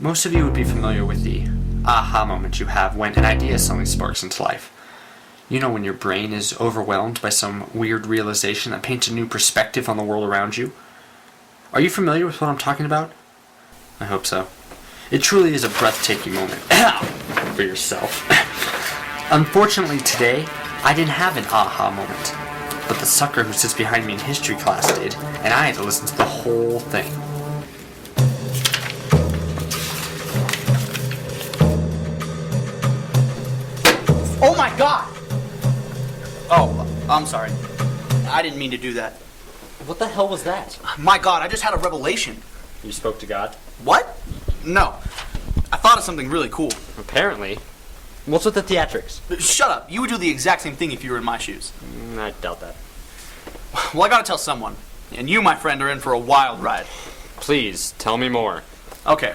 Most of you would be familiar with the aha moment you have when an idea suddenly sparks into life. You know when your brain is overwhelmed by some weird realization that paints a new perspective on the world around you. Are you familiar with what I'm talking about? I hope so. It truly is a breathtaking moment for yourself. Unfortunately today, I didn't have an aha moment, but the sucker who sits behind me in history class did, and I had to listen to the whole thing. Oh my god! Oh, I'm sorry. I didn't mean to do that. What the hell was that? My god, I just had a revelation. You spoke to God? What? No. I thought of something really cool. Apparently. What's with the theatrics? Shut up. You would do the exact same thing if you were in my shoes. I doubt that. Well, I gotta tell someone. And you, my friend, are in for a wild ride. Please, tell me more. Okay.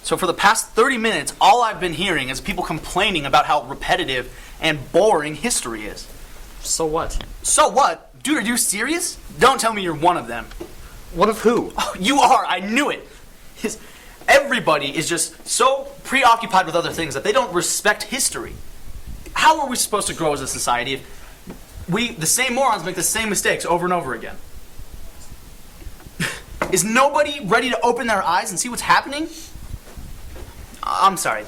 So for the past 30 minutes, all I've been hearing is people complaining about how repetitive and boring history is. So what? So what? Dude, are you serious? Don't tell me you're one of them. What of who? Oh, you are. I knew it. Everybody is just so preoccupied with other things that they don't respect history. How are we supposed to grow as a society if the same morons make the same mistakes over and over again? Is nobody ready to open their eyes and see what's happening? I'm sorry.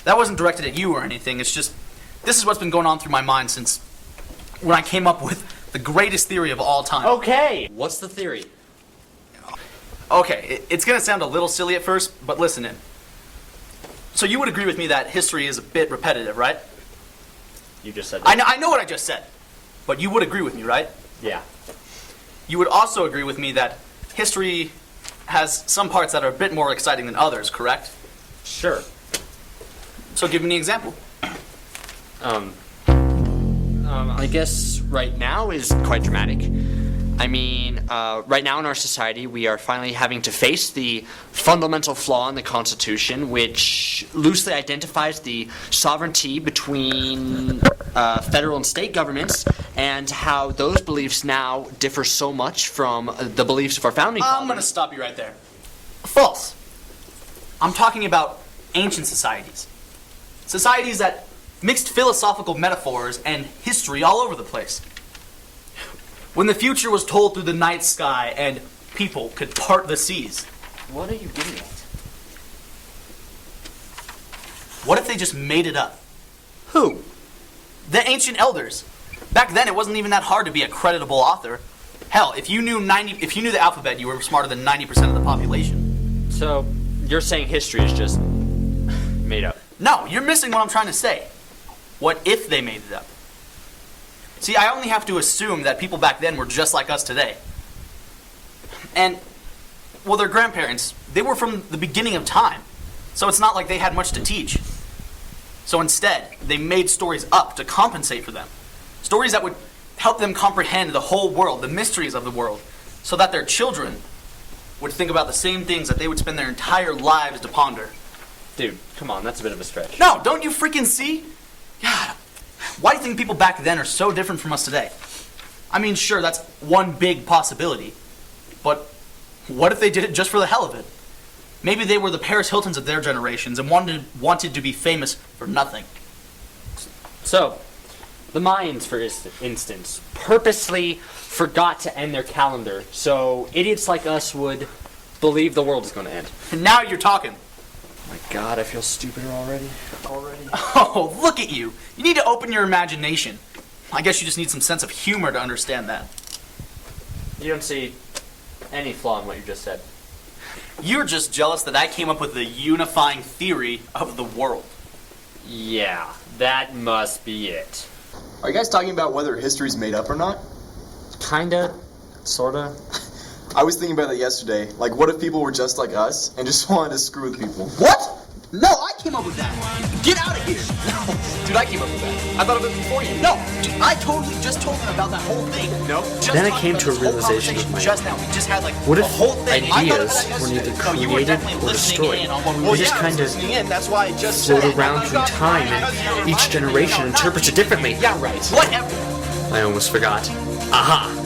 That wasn't directed at you or anything. It's just, this is what's been going on through my mind since when I came up with the greatest theory of all time. Okay. What's the theory? Okay, it's going to sound a little silly at first, but listen in. So you would agree with me that history is a bit repetitive, right? You just said that. I know what I just said, but you would agree with me, right? Yeah. You would also agree with me that history has some parts that are a bit more exciting than others, correct? Sure. So give me an example. I guess right now is quite dramatic. I mean, right now in our society, we are finally having to face the fundamental flaw in the Constitution, which loosely identifies the sovereignty between federal and state governments, and how those beliefs now differ so much from the beliefs of our founding fathers. I'm going to stop you right there. False. I'm talking about ancient societies. Societies that mixed philosophical metaphors and history all over the place. When the future was told through the night sky and people could part the seas. What are you getting at? What if they just made it up? Who? The ancient elders. Back then, it wasn't even that hard to be a creditable author. Hell, if you knew the alphabet, you were smarter than 90% of the population. So, you're saying history is just made up? No, you're missing what I'm trying to say. What if they made it up? See, I only have to assume that people back then were just like us today. And, well, their grandparents, they were from the beginning of time. So it's not like they had much to teach. So instead, they made stories up to compensate for them. Stories that would help them comprehend the whole world, the mysteries of the world, so that their children would think about the same things that they would spend their entire lives to ponder. Dude, come on, that's a bit of a stretch. No, don't you freaking see? God, why do you think people back then are so different from us today? I mean, sure, that's one big possibility. But what if they did it just for the hell of it? Maybe they were the Paris Hiltons of their generations and wanted to be famous for nothing. So, the Mayans, for instance, purposely forgot to end their calendar, so idiots like us would believe the world is going to end. And now you're talking. My God, I feel stupider already. Oh, look at you. You need to open your imagination. I guess you just need some sense of humor to understand that. You don't see any flaw in what you just said. You're just jealous that I came up with the unifying theory of the world. Yeah, that must be it. Are you guys talking about whether history's made up or not? Kinda. Sorta. I was thinking about that yesterday. Like, what if people were just like us and just wanted to screw with people? What? No, I came up with that. Get out of here. No, dude, I came up with that. I thought of it before you. No, dude, I totally just told them about that whole thing. No. Then I came to a realization of my just now. We just had like what the if whole thing. ideas were neither created or destroyed? They just kind of That's why I just float around through time, and each generation interprets it differently. Yeah, right. Whatever. I almost forgot. Aha!